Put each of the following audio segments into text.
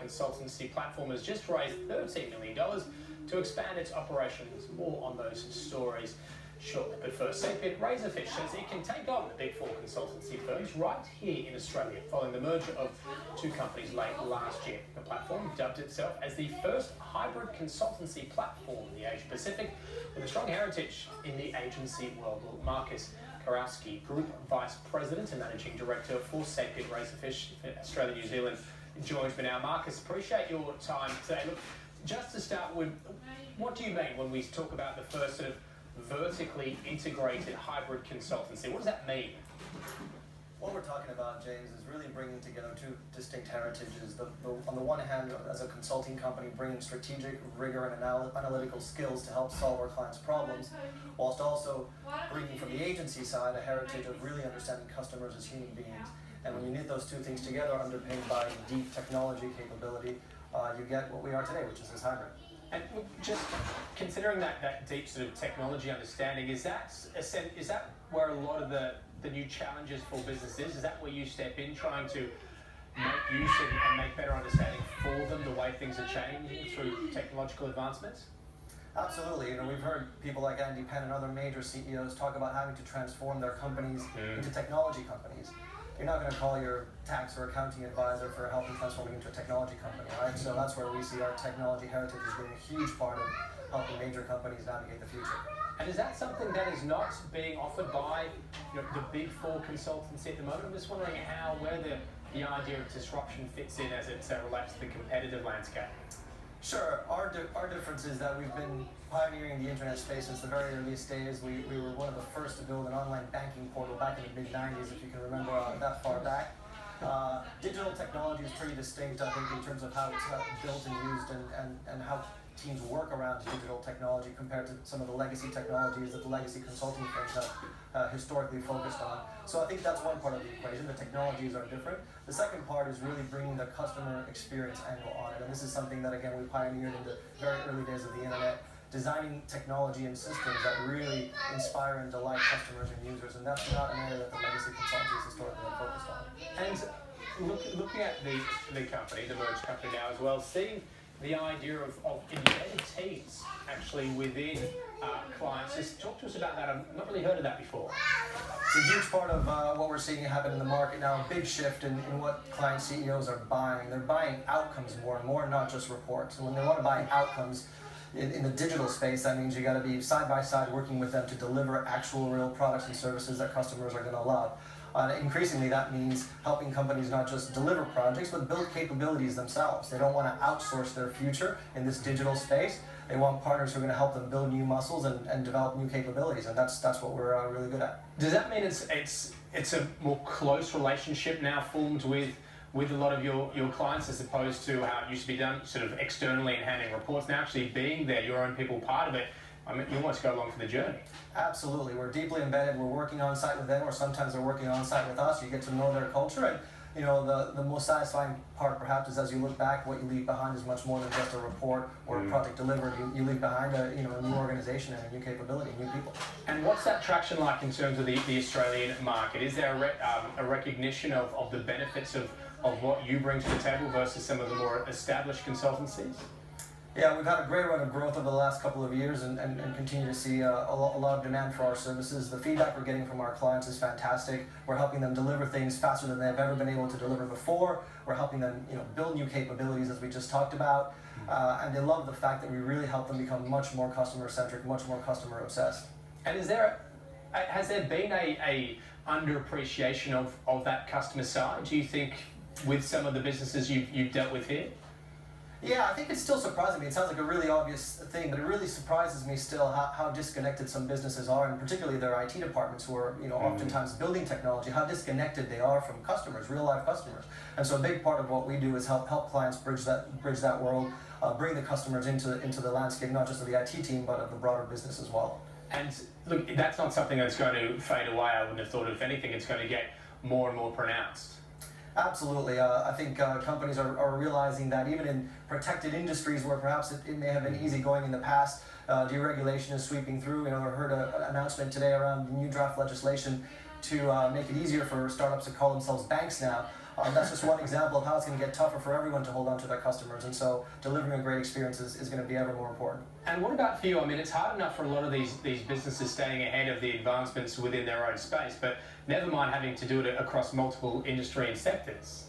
consultancy platform has just raised $13 million to expand its operations. More on those stories shortly. But first, Sapient Razorfish says it can take on the Big Four consultancy firms right here in Australia, following the merger of two companies late last year. The platform dubbed itself as the first hybrid consultancy platform in the Asia Pacific, with a strong heritage in the agency world. Marcus Karowski, Group Vice President and Managing Director for Sapient Razorfish Australia New Zealand, joins me now. Marcus, appreciate your time today. Look, just to start with, what do you mean when we talk about the first sort of vertically integrated hybrid consultancy? What does that mean? What we're talking about, James, is really bringing together two distinct heritages. On the one hand, as a consulting company, bringing strategic rigor and analytical skills to help solve our clients' problems, whilst also bringing from the agency side a heritage of really understanding customers as human beings. And when you knit those two things together, underpinned by deep technology capability, you get what we are today, which is this hybrid. And just considering that deep sort of technology understanding, is that where a lot of the new challenges for businesses, is that where you step in, trying to make use and make better understanding for them the way things are changing through technological advancements? Absolutely. We've heard people like Andy Penn and other major CEOs talk about having to transform their companies into technology companies. You're not going to call your tax or accounting advisor for helping transforming into a technology company, right? So that's where we see our technology heritage as being a huge part of helping major companies navigate the future. And is that something that is not being offered by the Big Four consultancy at the moment? I'm just wondering where the idea of disruption fits in as it relates to the competitive landscape. Sure. Our difference is that we've been pioneering the internet space since the very earliest days. We were one of the first to build an online banking portal back in the mid-90s, if you can remember that far back. Digital technology is pretty distinct, I think, in terms of how it's built and used and how teams work around digital technology compared to some of the legacy technologies that the legacy consulting firms have historically focused on. So I think that's one part of the equation. The technologies are different. The second part is really bringing the customer experience angle on it. And this is something that, again, we pioneered in the very early days of the internet, designing technology and systems that really inspire and delight customers and users. And that's not an area that the legacy consultancies historically have focused on. And looking at the company, the merged company now as well, seeing the idea of embedded teams actually within clients. Just talk to us about that. I've not really heard of that before. It's a huge part of what we're seeing happen in the market now, a big shift in what client CEOs are buying. They're buying outcomes more and more, not just reports. And when they want to buy outcomes in the digital space, that means you got to be side by side working with them to deliver actual real products and services that customers are going to love. Increasingly, that means helping companies not just deliver projects, but build capabilities themselves. They don't want to outsource their future in this digital space. They want partners who are going to help them build new muscles and develop new capabilities, and that's what we're really good at. Does that mean it's a more close relationship now formed with a lot of your clients, as opposed to how it used to be done sort of externally and handing reports? Now actually being there, your own people part of it, I mean, you almost go along for the journey. Absolutely. We're deeply embedded. We're working on site with them, or sometimes they're working on site with us. You get to know their culture, and the most satisfying part perhaps is as you look back, what you leave behind is much more than just a report or a project delivered. You leave behind a new organization and a new capability, new people. And what's that traction like in terms of the Australian market? Is there a recognition of the benefits of what you bring to the table versus some of the more established consultancies? Yeah, we've had a great run of growth over the last couple of years and continue to see a lot of demand for our services. The feedback we're getting from our clients is fantastic. We're helping them deliver things faster than they've ever been able to deliver before. We're helping them build new capabilities, as we just talked about. And they love the fact that we really help them become much more customer-centric, much more customer-obsessed. And has there been a underappreciation of that customer side, do you think, with some of the businesses you've dealt with here? Yeah, I think it's still surprising me. It sounds like a really obvious thing, but it really surprises me still how disconnected some businesses are, and particularly their IT departments who are oftentimes building technology, how disconnected they are from customers, real life customers. And so a big part of what we do is help clients bridge that world, bring the customers into the landscape, not just of the IT team, but of the broader business as well. And look, that's not something that's going to fade away. I wouldn't have thought. If anything, it's going to get more and more pronounced. Absolutely. I think companies are realizing that even in protected industries where perhaps it may have been easy going in the past, deregulation is sweeping through. I heard an announcement today around new draft legislation to make it easier for startups to call themselves banks now. That's just one example of how it's going to get tougher for everyone to hold on to their customers, and so delivering a great experience is going to be ever more important. And what about for you? I mean, it's hard enough for a lot of these businesses staying ahead of the advancements within their own space, but never mind having to do it across multiple industry and sectors.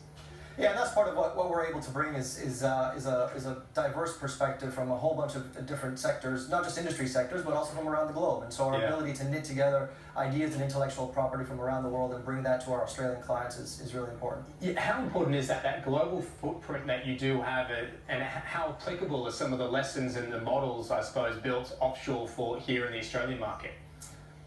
Yeah, and that's part of what we're able to bring is a diverse perspective from a whole bunch of different sectors, not just industry sectors, but also from around the globe. And so our ability to knit together ideas and intellectual property from around the world and bring that to our Australian clients is really important. Yeah, how important is that global footprint that you do have, and how applicable are some of the lessons and the models, I suppose, built offshore for here in the Australian market?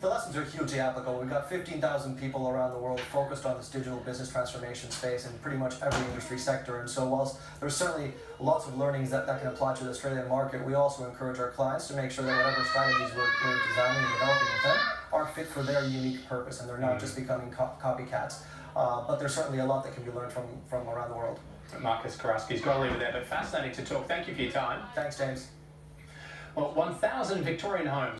The lessons are hugely applicable. We've got 15,000 people around the world focused on this digital business transformation space in pretty much every industry sector. And so whilst there's certainly lots of learnings that can apply to the Australian market, we also encourage our clients to make sure that whatever strategies we're designing and developing with them are fit for their unique purpose, and they're not just becoming copycats. But there's certainly a lot that can be learned from around the world. Marcus Karasky's got to leave it there, but fascinating to talk. Thank you for your time. Thanks, James. Well, 1,000 Victorian homes